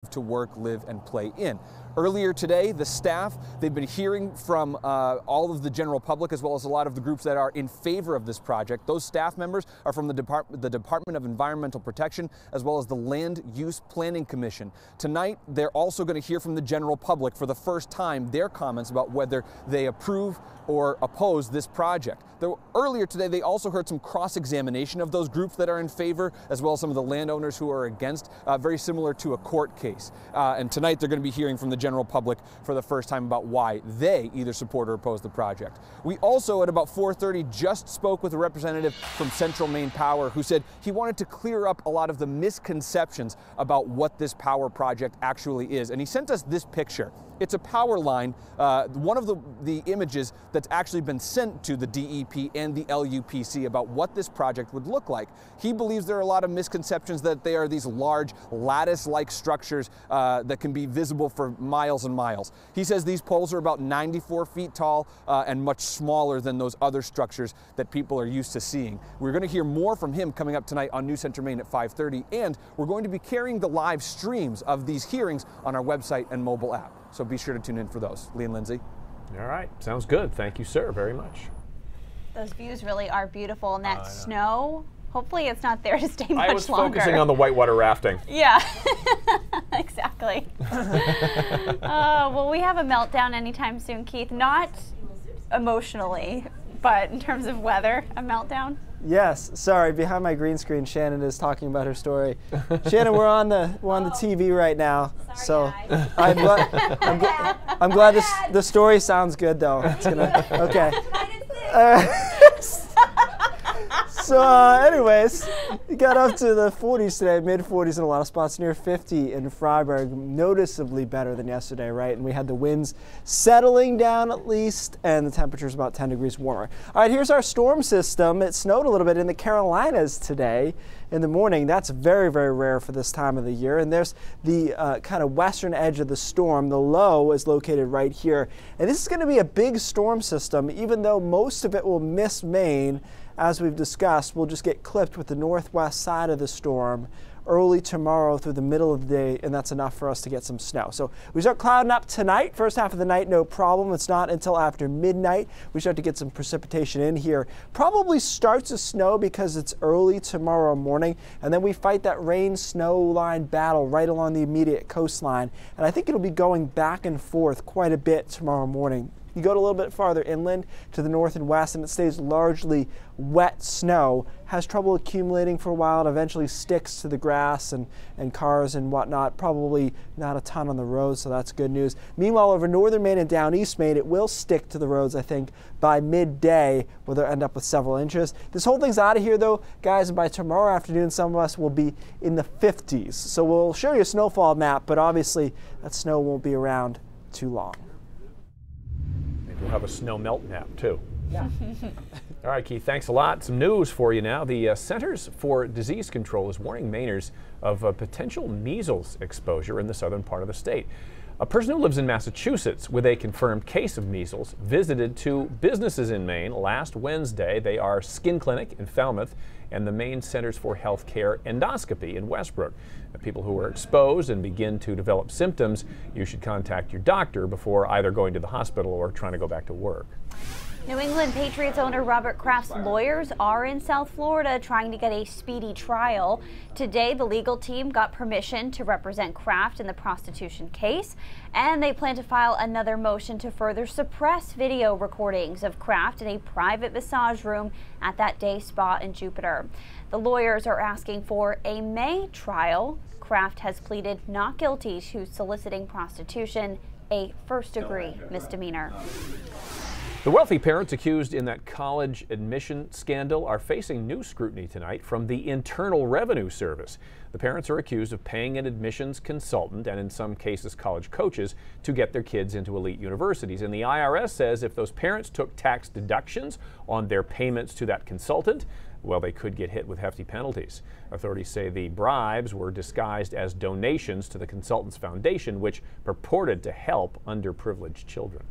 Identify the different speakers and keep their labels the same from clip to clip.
Speaker 1: to work, live, and play in. Earlier today, the staff, they've been hearing from all of the general public as well as a lot of the groups that are in favor of this project. Those staff members are from the Department of Environmental Protection as well as the Land Use Planning Commission. Tonight, they're also going to hear from the general public for the first time their comments about whether they approve or oppose this project. Earlier today, they also heard some cross-examination of those groups that are in favor as well as some of the landowners who are against, very similar to a court case. And tonight, they're going to be hearing from the general public for the first time about why they either support or oppose the project. We also, at about 4:30, just spoke with a representative from Central Maine Power who said he wanted to clear up a lot of the misconceptions about what this power project actually is. And he sent us this picture. It's a power line, one of the images that's actually been sent to the DEP and the LUPC about what this project would look like. He believes there are a lot of misconceptions that they are these large lattice-like structures that can be visible for miles and miles. He says these poles are about 94 feet tall and much smaller than those other structures that people are used to seeing. We're going to hear more from him coming up tonight on News Center Maine at 5:30, and we're going to be carrying the live streams of these hearings on our website and mobile app. So be sure to tune in for those. Lee and Lindsay.
Speaker 2: All right. Sounds good. Thank you, sir, very much.
Speaker 3: Those views really are beautiful, and that snow, hopefully it's not there to stay much longer.
Speaker 2: I was focusing on the whitewater rafting.
Speaker 3: Yeah, exactly. Well, we have a meltdown anytime soon, Keith. Not emotionally, but in terms of weather, a meltdown.
Speaker 4: Yes, sorry, behind my green screen, Shannon is talking about her story. Shannon, we're on the TV right now, sorry, so I'm glad the story sounds good though. It's gonna, okay. So anyways, we got up to the 40s today, mid-40s in a lot of spots, near 50 in Freiburg, noticeably better than yesterday, right? And we had the winds settling down at least, and the temperature's about 10 degrees warmer. All right, here's our storm system. It snowed a little bit in the Carolinas today in the morning. That's very, very rare for this time of the year. And there's the kind of western edge of the storm. The low is located right here. And this is going to be a big storm system, even though most of it will miss Maine. As we've discussed, we'll just get clipped with the northwest side of the storm early tomorrow through the middle of the day, and that's enough for us to get some snow. So we start clouding up tonight. First half of the night, no problem. It's not until after midnight we start to get some precipitation in here. Probably starts to snow because it's early tomorrow morning, and then we fight that rain-snow line battle right along the immediate coastline. And I think it'll be going back and forth quite a bit tomorrow morning. You go a little bit farther inland to the north and west, and it stays largely wet snow, has trouble accumulating for a while, and eventually sticks to the grass and cars and whatnot. Probably not a ton on the roads, so that's good news. Meanwhile, over northern Maine and down east Maine, it will stick to the roads, I think, by midday, where they'll end up with several inches. This whole thing's out of here, though, guys, and by tomorrow afternoon, some of us will be in the 50s. So we'll show you a snowfall map, but obviously that snow won't be around too long.
Speaker 2: We'll have a snow melt nap, too. Yeah. All right, Keith, thanks a lot. Some news for you now. The Centers for Disease Control is warning Mainers of potential measles exposure in the southern part of the state. A person who lives in Massachusetts with a confirmed case of measles visited two businesses in Maine last Wednesday. They are Skin Clinic in Falmouth and the Maine Centers for Healthcare Endoscopy in Westbrook. People who are exposed and begin to develop symptoms, you should contact your doctor before either going to the hospital or trying to go back to work.
Speaker 3: New England Patriots owner Robert Kraft's lawyers are in South Florida trying to get a speedy trial. Today, the legal team got permission to represent Kraft in the prostitution case, and they plan to file another motion to further suppress video recordings of Kraft in a private massage room at that day spa in Jupiter. The lawyers are asking for a May trial. Kraft has pleaded not guilty to soliciting prostitution, a first-degree misdemeanor.
Speaker 2: The wealthy parents accused in that college admission scandal are facing new scrutiny tonight from the Internal Revenue Service. The parents are accused of paying an admissions consultant and in some cases college coaches to get their kids into elite universities. And the IRS says if those parents took tax deductions on their payments to that consultant, well, they could get hit with hefty penalties. Authorities say the bribes were disguised as donations to the consultant's foundation, which purported to help underprivileged children.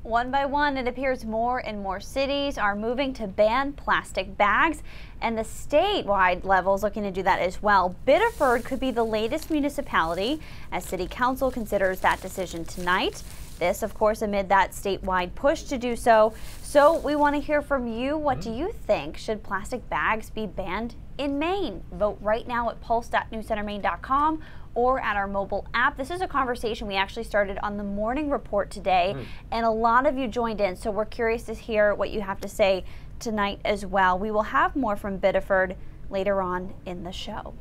Speaker 3: One by one, it appears more and more cities are moving to ban plastic bags, and the statewide level is looking to do that as well. Biddeford could be the latest municipality as City Council considers that decision tonight. This, of course, amid that statewide push to do so. So we want to hear from you. What do you think? Should plastic bags be banned in Maine? Vote right now at pulse.newscentermaine.com or at our mobile app. This is a conversation we actually started on the morning report today, and a lot of you joined in, so we're curious to hear what you have to say tonight as well. We will have more from Biddeford later on in the show.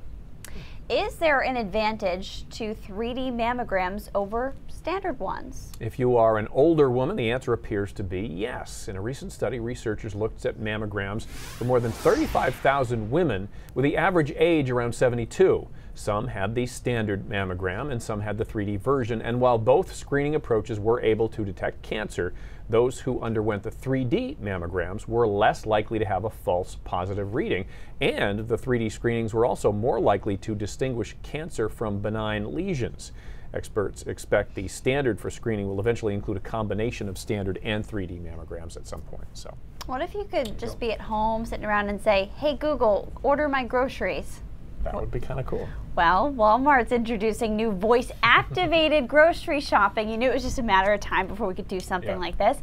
Speaker 3: Is there an advantage to 3D mammograms over standard ones?
Speaker 2: If you are an older woman, the answer appears to be yes. In a recent study, researchers looked at mammograms for more than 35,000 women with the average age around 72. Some had the standard mammogram and some had the 3D version, and while both screening approaches were able to detect cancer, those who underwent the 3D mammograms were less likely to have a false positive reading, and the 3D screenings were also more likely to distinguish cancer from benign lesions. Experts expect the standard for screening will eventually include a combination of standard and 3D mammograms at some point. So,
Speaker 3: what if you could just be at home sitting around and say, "Hey Google, order my groceries"?
Speaker 2: that would be kind of cool.
Speaker 3: Well, Walmart's introducing new voice-activated grocery shopping. You knew it was just a matter of time before we could do something like this.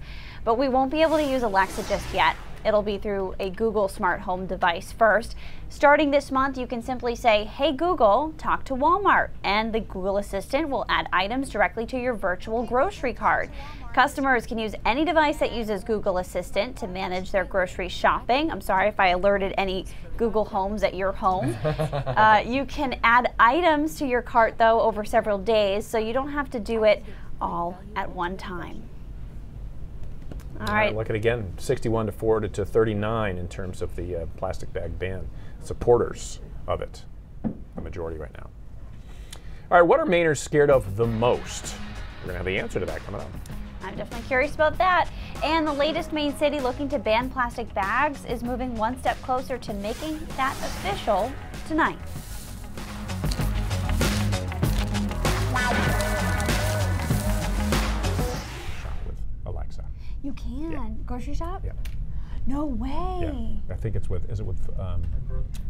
Speaker 3: But we won't be able to use Alexa just yet. It'll be through a Google smart home device first. Starting this month, you can simply say, "Hey Google, talk to Walmart," and the Google Assistant will add items directly to your virtual grocery cart. Customers can use any device that uses Google Assistant to manage their grocery shopping. I'm sorry if I alerted any Google Homes at your home. You can add items to your cart, though, over several days, so you don't have to do it all at one time. All right.
Speaker 2: Look at again, 61 to 4 to 39 in terms of the plastic bag ban. Supporters of it, the majority right now. All right, what are Mainers scared of the most? We're going to have the answer to that coming up.
Speaker 3: I'm definitely curious about that. And the latest Maine city looking to ban plastic bags is moving one step closer to making that official tonight.
Speaker 2: Alexa.
Speaker 3: You can? Grocery shop?
Speaker 2: Yeah.
Speaker 3: No way.
Speaker 2: Yeah. I think it's with, is it with Whole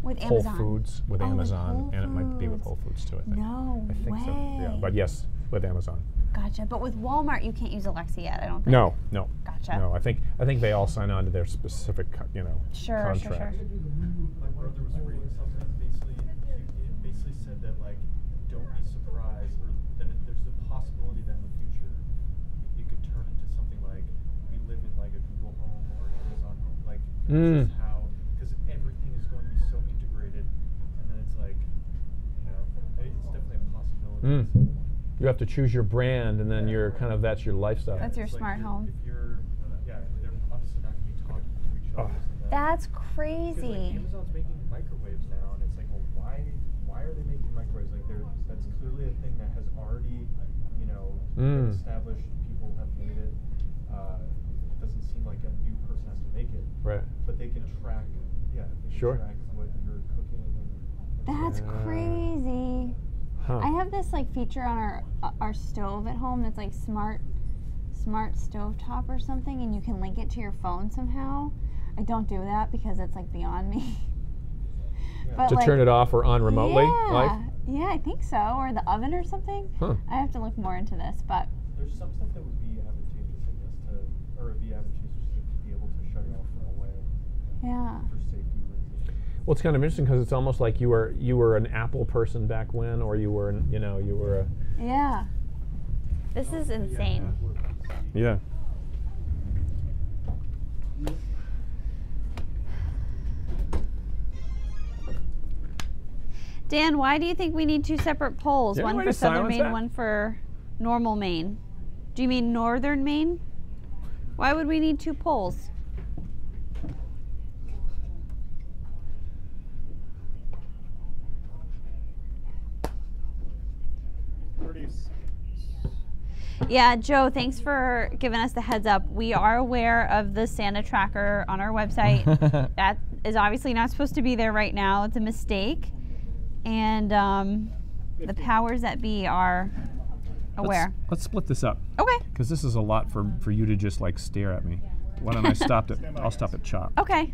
Speaker 3: Amazon.
Speaker 2: Foods, with Amazon,
Speaker 3: with
Speaker 2: and it might be with Whole Foods too, I think.
Speaker 3: No
Speaker 2: I think
Speaker 3: way.
Speaker 2: so. Yeah, but yes, with Amazon.
Speaker 3: Gotcha. But with Walmart, you can't use Alexa yet, I don't think.
Speaker 2: No.
Speaker 3: Gotcha.
Speaker 2: No, I think they all sign on to their specific,
Speaker 3: Sure.
Speaker 2: contract.
Speaker 5: My brother was reading something, it basically said that, like, don't be surprised, or that there's a possibility that in the future it could turn into something like we live in like a Google Home or an Amazon Home, like this is how, because everything is going to be so integrated, and then it's like, it's definitely a possibility. At some point.
Speaker 2: You have to choose your brand, and then you're kind of, that's your lifestyle.
Speaker 3: That's your smart home.
Speaker 5: If you're, they're obviously not going to be talking to each other.
Speaker 3: That's
Speaker 5: Because,
Speaker 3: crazy.
Speaker 5: like, Amazon's making microwaves now, and it's like, well, why are they making microwaves? Like, that's clearly a thing that has already, been established. People have made it. It doesn't seem like a new person has to make it.
Speaker 2: Right.
Speaker 5: But they can track, track what you're cooking.
Speaker 3: That's crazy.
Speaker 2: Huh.
Speaker 3: I have this like feature on our stove at home that's like smart stovetop or something, and you can link it to your phone somehow. I don't do that because it's like beyond me. But
Speaker 2: to
Speaker 3: like,
Speaker 2: turn it off or on remotely?
Speaker 3: Yeah, I think so, or the oven or something.
Speaker 2: Huh.
Speaker 3: I have to look more into this, but
Speaker 5: There's some stuff that would be advantageous, I guess, or it'd be advantageous to be able to shut it off from away
Speaker 3: yeah.
Speaker 5: for safety reasons.
Speaker 2: Well, it's kind of interesting because it's almost like you were an Apple person back when, or you were a.
Speaker 3: Yeah. This is insane.
Speaker 2: Yeah.
Speaker 3: Dan, why do you think we need two separate polls?
Speaker 2: Yeah,
Speaker 3: One
Speaker 2: way
Speaker 3: for
Speaker 2: to
Speaker 3: Southern
Speaker 2: silence
Speaker 3: Maine,
Speaker 2: that.
Speaker 3: one for normal Maine. Do you mean Northern Maine? Why would we need two polls? Yeah, Joe, thanks for giving us the heads up. We are aware of the Santa tracker on our website. That is obviously not supposed to be there right now. It's a mistake. And the powers that be are aware.
Speaker 2: Let's split this up.
Speaker 3: Okay.
Speaker 2: Because this is a lot for you to just like stare at me. Why don't I stop it? I'll stop at chop.
Speaker 3: Okay.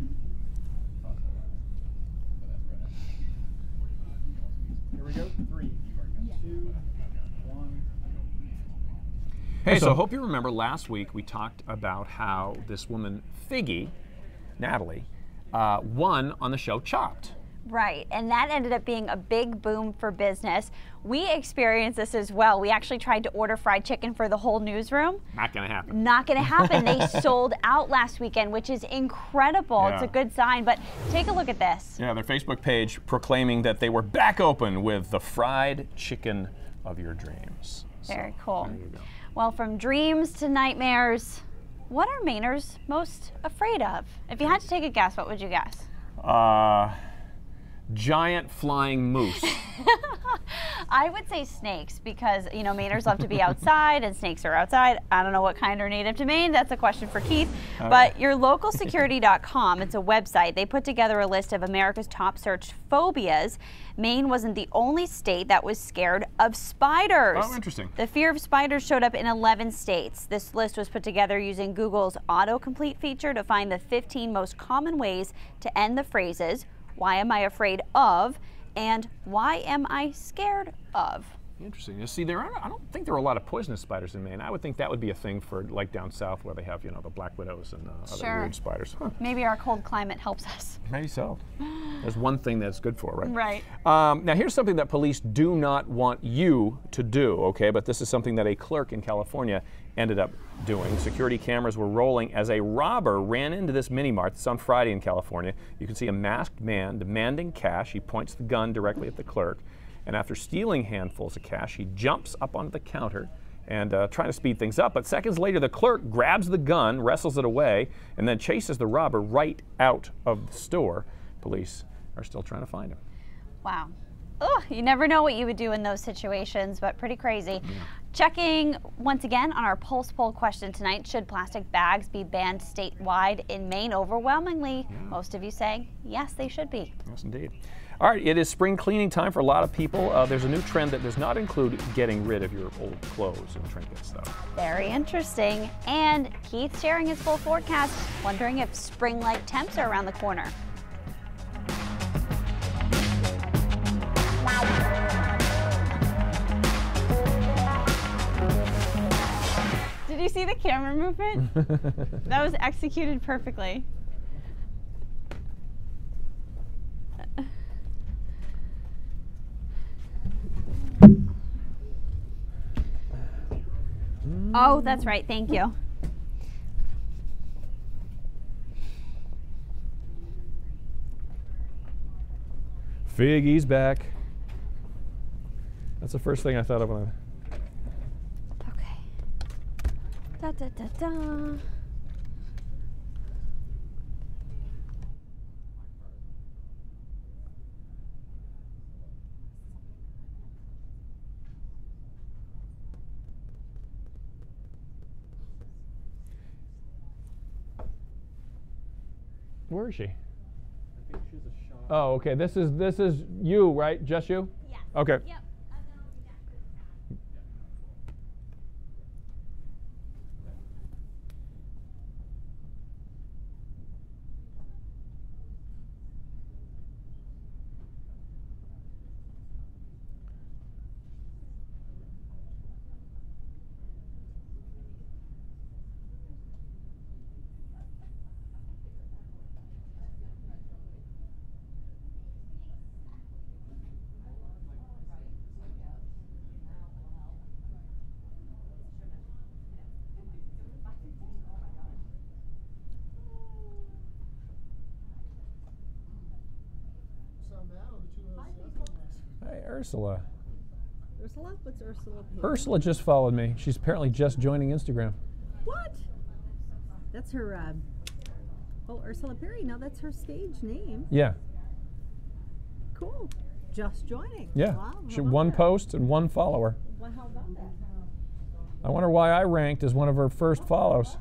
Speaker 5: Here we go. 3, 2, 1.
Speaker 2: Hey, so hope you remember last week we talked about how this woman, Figgy, Natalie, won on the show Chopped.
Speaker 3: Right, and that ended up being a big boom for business. We experienced this as well. We actually tried to order fried chicken for the whole newsroom.
Speaker 2: Not gonna happen.
Speaker 3: Not gonna happen. They sold out last weekend, which is incredible.
Speaker 2: Yeah.
Speaker 3: It's a good sign, but take a look at this.
Speaker 2: Yeah, their Facebook page proclaiming that they were back open with the fried chicken of your dreams.
Speaker 3: Very cool.
Speaker 2: There you go.
Speaker 3: Well, from dreams to nightmares, what are Mainers most afraid of? If you had to take a guess, what would you guess?
Speaker 2: Giant flying moose.
Speaker 3: I would say snakes because, you know, Mainers love to be outside and snakes are outside. I don't know what kind are native to Maine. That's a question for Keith.
Speaker 2: Okay.
Speaker 3: But yourlocalsecurity.com, it's a website. They put together a list of America's top searched phobias. Maine wasn't the only state that was scared of spiders.
Speaker 2: Oh, interesting.
Speaker 3: The fear of spiders showed up in 11 states. This list was put together using Google's autocomplete feature to find the 15 most common ways to end the phrases, "Why am I afraid of?" and "Why am I scared of?"
Speaker 2: Interesting. You see, I don't think there are a lot of poisonous spiders in Maine. I would think that would be a thing for like down south where they have, you know, the black widows and other weird spiders. Huh.
Speaker 3: Maybe our cold climate helps us.
Speaker 2: Maybe so. There's one thing that's good for, right?
Speaker 3: Right.
Speaker 2: Now, here's something that police do not want you to do, okay? But this is something that a clerk in California ended up doing. Security cameras were rolling as a robber ran into this mini-mart. It's on Friday in California. You can see a masked man demanding cash. He points the gun directly at the clerk. And after stealing handfuls of cash, he jumps up onto the counter and trying to speed things up. But seconds later, the clerk grabs the gun, wrestles it away, and then chases the robber right out of the store. Police are still trying to find him.
Speaker 3: Wow. Ugh, you never know what you would do in those situations, but pretty crazy. Yeah. Checking once again on our Pulse poll question tonight, should plastic bags be banned statewide in Maine? Overwhelmingly, most of you saying yes, they should be.
Speaker 2: Yes, indeed. All right, it is spring cleaning time for a lot of people. There's a new trend that does not include getting rid of your old clothes and trinkets, though.
Speaker 3: Very interesting. And Keith sharing his full forecast, wondering if spring-like temps are around the corner. Did you see the camera movement? That was executed perfectly. Oh, that's right. Thank you.
Speaker 2: Figgy's back. That's the first thing I thought of when I...
Speaker 3: Okay. Da da da da.
Speaker 2: Where is she?
Speaker 5: I think she's a shot.
Speaker 2: Oh, okay. This is you, right? Just you?
Speaker 3: Yes.
Speaker 2: Okay.
Speaker 3: Yep.
Speaker 2: Hey, Ursula.
Speaker 6: Ursula? What's Ursula?
Speaker 2: Ursula just followed me. She's apparently just joining Instagram.
Speaker 6: What? That's her, oh, Ursula Perry. No, that's her stage name.
Speaker 2: Yeah.
Speaker 6: Cool. Just joining.
Speaker 2: Yeah.
Speaker 6: Wow.
Speaker 2: She one post and one follower.
Speaker 6: Well, how about that?
Speaker 2: I wonder why I ranked as one of her first follows.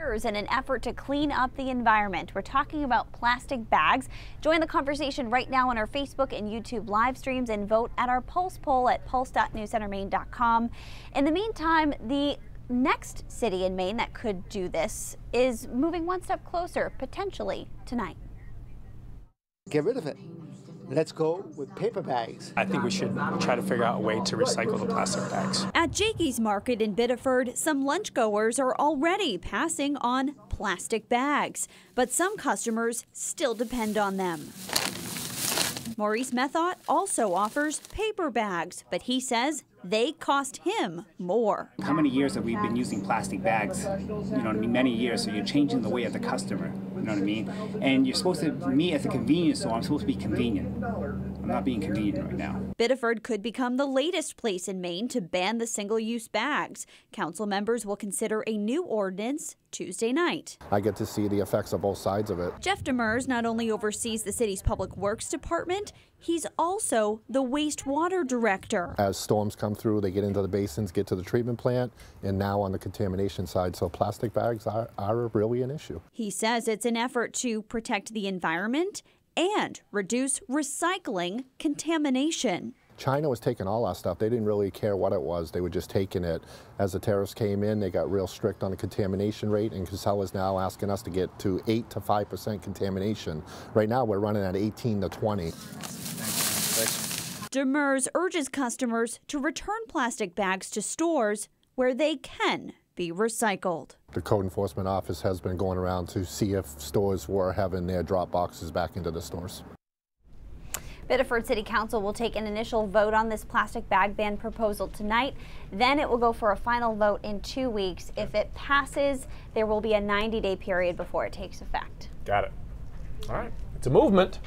Speaker 3: In an effort to clean up the environment. We're talking about plastic bags. Join the conversation right now on our Facebook and YouTube live streams and vote at our Pulse poll at pulse.newscentermaine.com. In the meantime, the next city in Maine that could do this is moving one step closer, potentially tonight.
Speaker 7: Get rid of it. Let's go with paper bags.
Speaker 8: I think we should try to figure out a way to recycle the plastic bags.
Speaker 9: At Jakey's Market in Biddeford, some lunchgoers are already passing on plastic bags, but some customers still depend on them. Maurice Methot also offers paper bags, but he says they cost him more.
Speaker 10: How many years have we been using plastic bags? You know what I mean? Many years, so you're changing the way of the customer. You know what I mean? And you're supposed to, me as a convenience store, I'm supposed to be convenient. I'm not being convenient right now.
Speaker 9: Biddeford could become the latest place in Maine to ban the single-use bags. Council members will consider a new ordinance Tuesday night.
Speaker 11: I get to see the effects of both sides of it.
Speaker 9: Jeff Demers not only oversees the city's public works department, he's also the wastewater director.
Speaker 11: As storms come through, they get into the basins, get to the treatment plant, and now on the contamination side, so plastic bags are really an issue.
Speaker 9: He says it's an effort to protect the environment and reduce recycling contamination.
Speaker 11: China was taking all our stuff. They didn't really care what it was. They were just taking it. As the tariffs came in, they got real strict on the contamination rate, and Casella's now asking us to get to 8 to 5% contamination. Right now, we're running at 18 to 20.
Speaker 9: Demers urges customers to return plastic bags to stores where they can be recycled.
Speaker 11: The Code Enforcement Office has been going around to see if stores were having their drop boxes back into the stores.
Speaker 3: Biddeford City Council will take an initial vote on this plastic bag ban proposal tonight. Then it will go for a final vote in 2 weeks. If it passes, there will be a 90-day period before it takes effect.
Speaker 2: Got it. All right. It's a movement.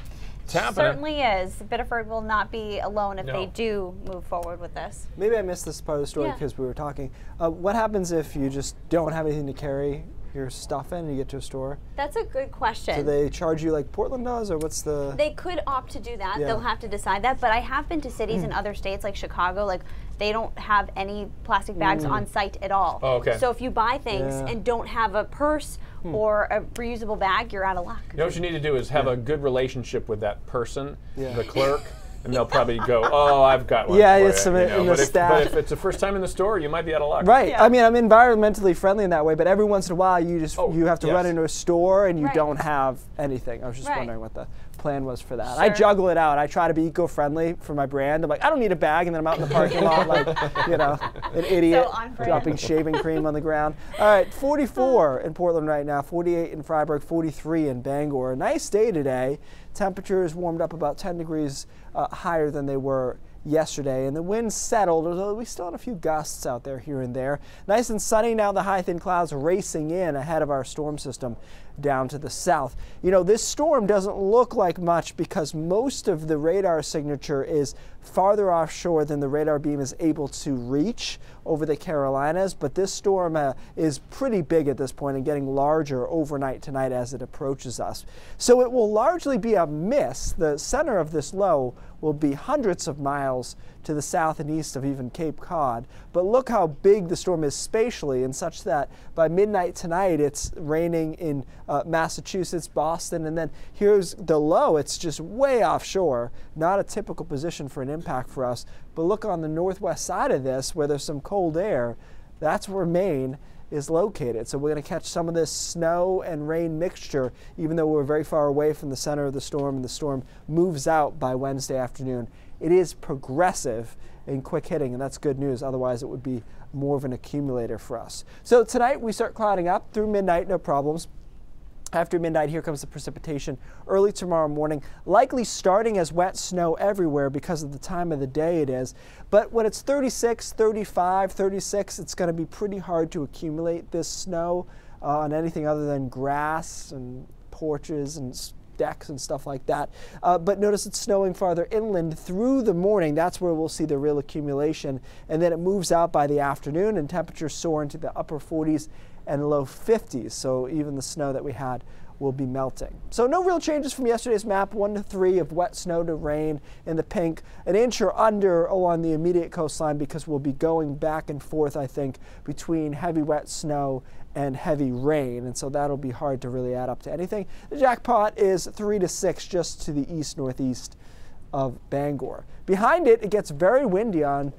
Speaker 2: It's happening.
Speaker 3: Certainly is. Biddeford will not be alone if they do move forward with this.
Speaker 4: Maybe I missed this part of the story because we were talking. What happens if you just don't have anything to carry your stuff in and you get to a store?
Speaker 3: That's a good question.
Speaker 4: Do they charge you like Portland does, or what's the...
Speaker 3: They could opt to do that. They'll have to decide that. But I have been to cities in other states like Chicago, like they don't have any plastic bags on site at all.
Speaker 2: Oh, okay.
Speaker 3: So if you buy things and don't have a purse or a reusable bag, you're out of luck.
Speaker 2: You know what you need to do is have a good relationship with that person, the clerk, and they'll probably go, "Oh, I've got one."
Speaker 4: Yeah,
Speaker 2: for
Speaker 4: it's
Speaker 2: you,
Speaker 4: in the staff.
Speaker 2: But if it's the first time in the store, you might be out of luck.
Speaker 4: Right. I mean, I'm environmentally friendly in that way, but every once in a while, you just you have to run into a store and you don't have anything. I was just wondering what the plan was for that. I juggle it out. I try to be eco-friendly for my brand. I'm like, I don't need a bag, and then I'm out in the parking lot like, you know, an idiot dropping shaving cream on the ground. All right, 44 in Portland right now, 48 in Freiburg, 43 in Bangor. A nice day today. Temperatures warmed up about 10 degrees higher than they were yesterday, and the wind settled, although we still had a few gusts out there here and there. Nice and sunny now, the high thin clouds racing in ahead of our storm system down to the south. You know, this storm doesn't look like much because most of the radar signature is farther offshore than the radar beam is able to reach over the Carolinas, but this storm is pretty big at this point and getting larger overnight tonight as it approaches us. So it will largely be a miss. The center of this low will be hundreds of miles to the south and east of even Cape Cod. But look how big the storm is spatially, and such that by midnight tonight it's raining in Massachusetts, Boston, and then here's the low. It's just way offshore, not a typical position for an impact for us. But look on the northwest side of this where there's some cold air. That's where Maine is located. So we're going to catch some of this snow and rain mixture, even though we're very far away from the center of the storm, and the storm moves out by Wednesday afternoon. It is progressive and quick hitting, and that's good news. Otherwise, it would be more of an accumulator for us. So tonight we start clouding up through midnight, no problems. After midnight, here comes the precipitation early tomorrow morning, likely starting as wet snow everywhere because of the time of the day it is. But when it's 36, 35, 36, it's going to be pretty hard to accumulate this snow on anything other than grass and porches and decks and stuff like that. But notice it's snowing farther inland through the morning. That's where we'll see the real accumulation. And then it moves out by the afternoon, and temperatures soar into the upper 40s and low 50s. So even the snow that we had will be melting. So no real changes from yesterday's map, 1 to 3 of wet snow to rain in the pink, an inch or under along the immediate coastline because we'll be going back and forth, I think, between heavy wet snow and heavy rain, and so that'll be hard to really add up to anything. The jackpot is 3 to 6 just to the east-northeast of Bangor. Behind it, it gets very windy on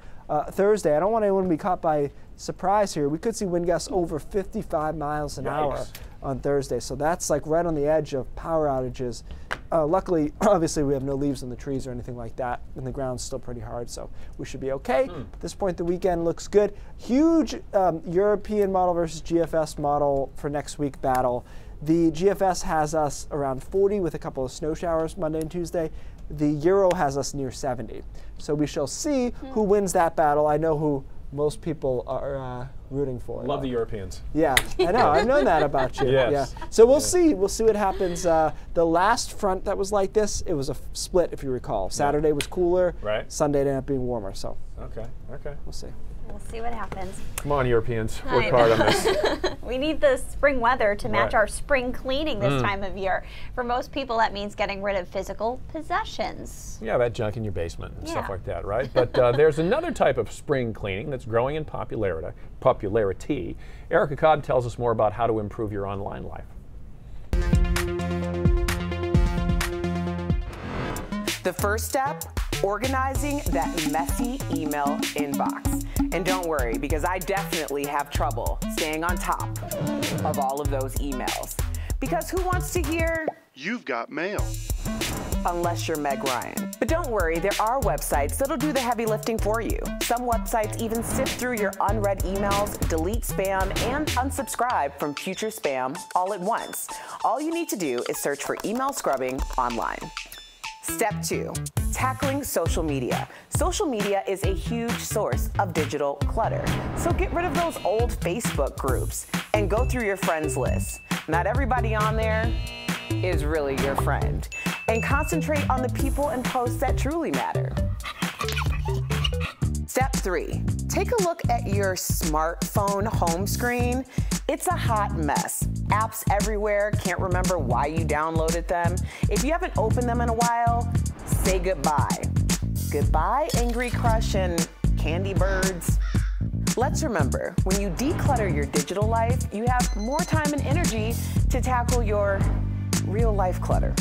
Speaker 4: Thursday. I don't want anyone to be caught by surprise here. We could see wind gusts over 55 miles an hour on Thursday, so that's like right on the edge of power outages. Luckily, obviously, we have no leaves on the trees or anything like that, and the ground's still pretty hard, so we should be okay. At this point, the weekend looks good. Huge European model versus GFS model for next week battle. The GFS has us around 40 with a couple of snow showers Monday and Tuesday. The Euro has us near 70. So we shall see who wins that battle. I know who most people are rooting for.
Speaker 2: Love the Europeans.
Speaker 4: Yeah, I know. I've known that about you.
Speaker 2: Yes.
Speaker 4: Yeah. So we'll see. We'll see what happens. The last front that was like this, it was a split, if you recall. Saturday was cooler.
Speaker 2: Right.
Speaker 4: Sunday ended up being warmer. So.
Speaker 2: Okay.
Speaker 4: We'll see.
Speaker 3: We'll see what happens.
Speaker 2: Come on, Europeans. Work hard on this.
Speaker 3: We need the spring weather to match
Speaker 2: Right.
Speaker 3: our spring cleaning this time of year. For most people, that means getting rid of physical possessions.
Speaker 2: Yeah, that junk in your basement and stuff like that, right? But there's another type of spring cleaning that's growing in popularity. Erica Cobb tells us more about how to improve your online life.
Speaker 12: The first step, organizing that messy email inbox. And don't worry, because I definitely have trouble staying on top of all of those emails. Because who wants to hear,
Speaker 13: "You've got mail"?
Speaker 12: Unless you're Meg Ryan. But don't worry, there are websites that'll do the heavy lifting for you. Some websites even sift through your unread emails, delete spam, and unsubscribe from future spam all at once. All you need to do is search for email scrubbing online. Step 2, tackling social media. Social media is a huge source of digital clutter. So get rid of those old Facebook groups and go through your friends list. Not everybody on there is really your friend. And concentrate on the people and posts that truly matter. Step 3, take a look at your smartphone home screen. It's a hot mess. Apps everywhere, can't remember why you downloaded them. If you haven't opened them in a while, say goodbye. Goodbye, Angry Crush and Candy Birds. Let's remember, when you declutter your digital life, you have more time and energy to tackle your real life clutter.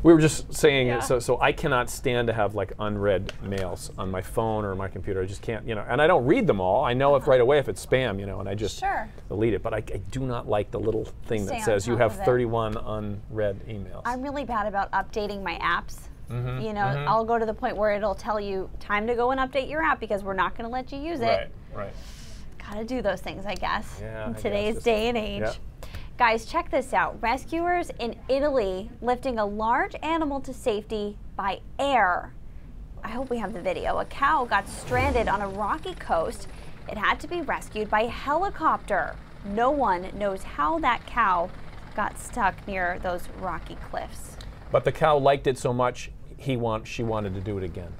Speaker 2: We were just saying, so I cannot stand to have like unread mails on my phone or my computer. I just can't, and I don't read them all. I know right away if it's spam, and I just delete it. But I do not like the little thing that says you have 31 unread emails.
Speaker 3: I'm really bad about updating my apps. I'll go to the point where it'll tell you time to go and update your app because we're not going to let you use it.
Speaker 2: Right.
Speaker 3: Gotta do those things, I guess, in
Speaker 2: I
Speaker 3: today's
Speaker 2: guess.
Speaker 3: day and age.
Speaker 2: Yeah.
Speaker 3: Guys, check this out. Rescuers in Italy lifting a large animal to safety by air. I hope we have the video. A cow got stranded on a rocky coast. It had to be rescued by helicopter. No one knows how that cow got stuck near those rocky cliffs.
Speaker 2: But the cow liked it so much, she wanted to do it again.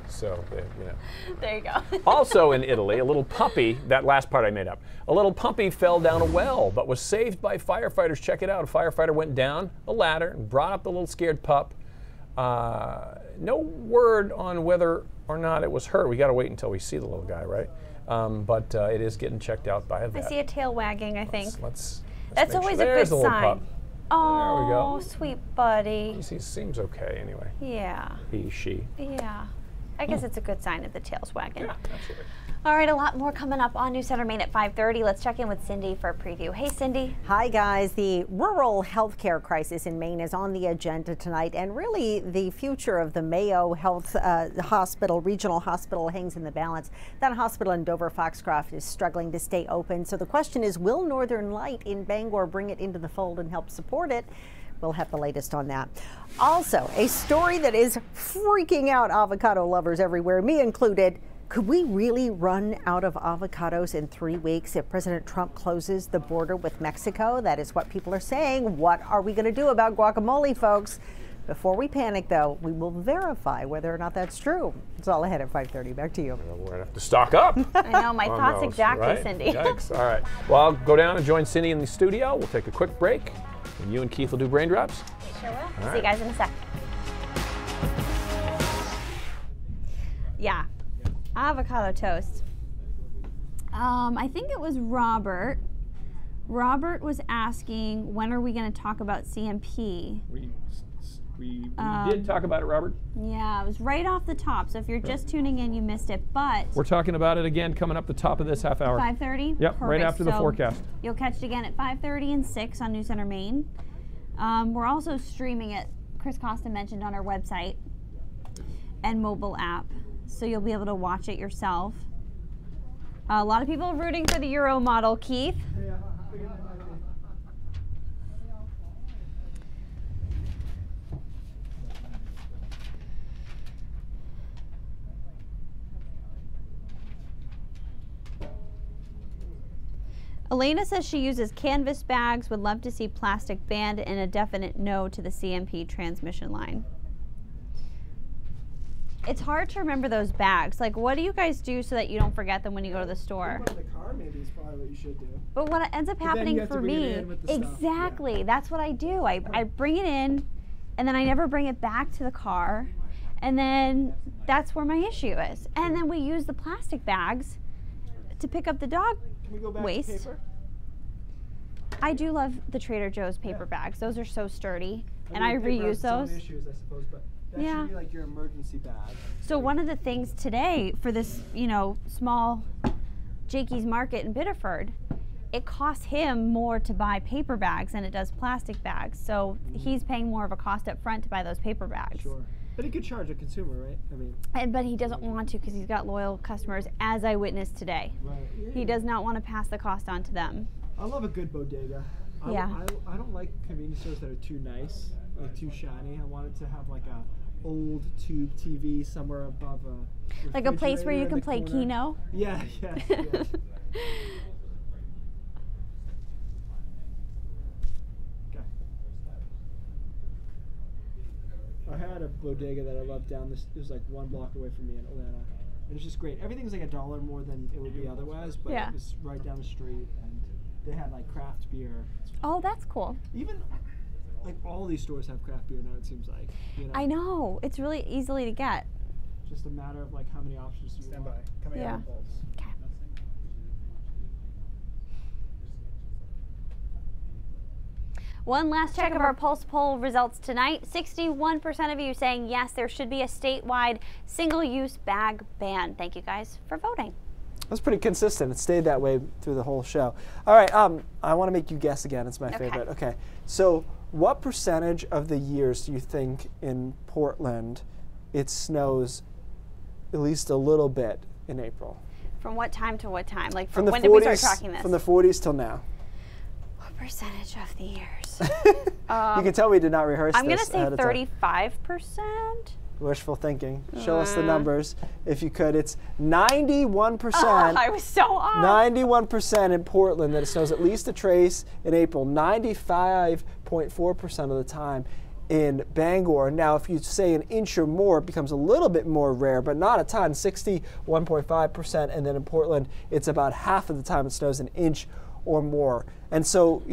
Speaker 2: So,
Speaker 3: There you go.
Speaker 2: Also in Italy, a little puppy, that last part I made up, a little puppy fell down a well but was saved by firefighters. Check it out. A firefighter went down a ladder and brought up the little scared pup. No word on whether or not it was her. We got to wait until we see the little guy, right? But it is getting checked out by a vet.
Speaker 3: I see a tail wagging, I think.
Speaker 2: Let's
Speaker 3: That's always
Speaker 2: sure.
Speaker 3: a good
Speaker 2: There's the little
Speaker 3: sign.
Speaker 2: pup.
Speaker 3: Oh,
Speaker 2: there we go.
Speaker 3: Sweet buddy.
Speaker 2: He seems okay anyway.
Speaker 3: Yeah.
Speaker 2: He, she.
Speaker 3: Yeah. I guess it's a good sign if the tail's wagging.
Speaker 2: Yeah, absolutely.
Speaker 3: All right, a lot more coming up on News Center Maine at 5:30. Let's check in with Cindy for a preview. Hey, Cindy.
Speaker 6: Hi, guys. The rural healthcare crisis in Maine is on the agenda tonight, and really the future of the Mayo Health Hospital, regional hospital, hangs in the balance. That hospital in Dover-Foxcroft is struggling to stay open. So the question is, will Northern Light in Bangor bring it into the fold and help support it? We'll have the latest on that. Also, a story that is freaking out avocado lovers everywhere, me included. Could we really run out of avocados in 3 weeks if President Trump closes the border with Mexico? That is what people are saying. What are we going to do about guacamole, folks? Before we panic, though, we will verify whether or not that's true. It's all ahead at 5:30. Back to you.
Speaker 2: We're going to have to stock up.
Speaker 3: I know, my thoughts exactly,
Speaker 2: right?
Speaker 3: Cindy.
Speaker 2: Yikes. All right. Well, I'll go down and join Cindy in the studio. We'll take a quick break, and you and Keith will do brain drops.
Speaker 3: Sure will.
Speaker 2: All
Speaker 3: See you guys in a sec. Yeah, avocado toast. I think it was Robert. Robert was asking, when are we going to talk about CMP?
Speaker 2: We did talk about it, Robert.
Speaker 3: Yeah, it was right off the top. So if you're just tuning in, you missed it. But
Speaker 2: we're talking about it again coming up the top of this half hour.
Speaker 3: 5:30?
Speaker 2: Yep,
Speaker 3: Perfect.
Speaker 2: right after the forecast.
Speaker 3: You'll catch it again at 5:30 and 6 on News Center Maine. We're also streaming it, Chris Costa mentioned, on our website and mobile app. So you'll be able to watch it yourself. A lot of people are rooting for the Euro model, Keith. Elena says she uses canvas bags, would love to see plastic banned, and a definite no to the CMP transmission line. It's hard to remember those bags. Like, what do you guys do so that you don't forget them when you go to the store?
Speaker 4: Put them in the car, maybe, is probably what you should do.
Speaker 3: But what ends up happening for me, exactly, that's what I do. I bring it in, and then I never bring it back to the car, and then that's where my issue is. And then we use the plastic bags to pick up the dog waste.
Speaker 4: To paper?
Speaker 3: I do love the Trader Joe's paper bags. Those are so sturdy, and I reuse those.
Speaker 4: Issues, I suppose, but that should be like your emergency bag.
Speaker 3: So one of the things today for this, small Jakey's Market in Biddeford, it costs him more to buy paper bags than it does plastic bags. So he's paying more of a cost up front to buy those paper bags.
Speaker 4: Sure. But he could charge a consumer, right? I mean,
Speaker 3: but he doesn't want to because he's got loyal customers, as I witnessed today.
Speaker 4: Right. Yeah,
Speaker 3: he does not want to pass the cost on to them.
Speaker 4: I love a good bodega. I don't like convenience stores that are too nice, like too shiny. I wanted to have like a old tube TV somewhere above a
Speaker 3: like a place where you can play Keno.
Speaker 4: Yeah. I had a bodega that I loved down this. It was like 1 block away from me in Atlanta. And it's just great. Everything's like $1 more than it would be otherwise, but it was right down the street, and they had like craft beer.
Speaker 3: Oh, that's cool.
Speaker 4: Even like all these stores have craft beer now. It seems like.
Speaker 3: I know, it's really easily to get.
Speaker 4: Just a matter of like how many options you stand by. Coming out of the bulbs.
Speaker 3: Okay. One last check of our Pulse poll results tonight. 61% of you saying yes, there should be a statewide single-use bag ban. Thank you guys for voting.
Speaker 4: That's pretty consistent. It stayed that way through the whole show. All right, I want to make you guess again. It's my favorite. Okay, so what percentage of the years do you think in Portland it snows at least a little bit in April?
Speaker 3: From what time to what time? Like
Speaker 4: from the
Speaker 3: when
Speaker 4: 40s,
Speaker 3: did we start tracking this?
Speaker 4: From the 40s till now.
Speaker 3: What percentage of the years?
Speaker 4: You can tell we did not rehearse this.
Speaker 3: I'm going to say 35%.
Speaker 4: Wishful thinking. Show us the numbers if you could. It's 91%.
Speaker 3: I was so off.
Speaker 4: 91% in Portland that it snows at least a trace in April. 95.4% of the time in Bangor. Now, if you say an inch or more, it becomes a little bit more rare, but not a ton. 61.5%, and then in Portland, it's about half of the time it snows an inch or more. And so,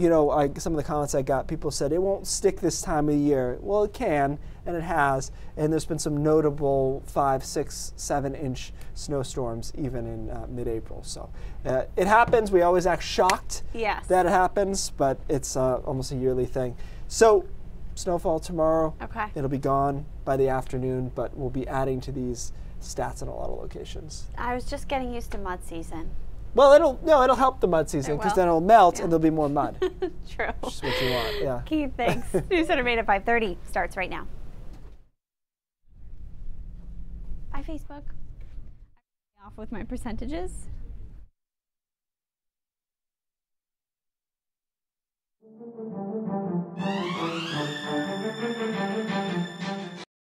Speaker 4: some of the comments I got, people said it won't stick this time of year. Well, it can, and it has. And there's been some notable 5, 6, 7-inch snowstorms even in mid-April. So it happens. We always act shocked that it happens, but it's almost a yearly thing. So snowfall tomorrow. Okay. It'll be gone by the afternoon, but we'll be adding to these stats in a lot of locations.
Speaker 3: I was just getting used to mud season.
Speaker 4: Well, it'll help the mud season because then it'll melt and there'll be more mud.
Speaker 3: True.
Speaker 4: Which is what you want, yeah.
Speaker 3: Keith, thanks. News Center Maine at 5:30 starts right now. Bye, Facebook. Off with my percentages.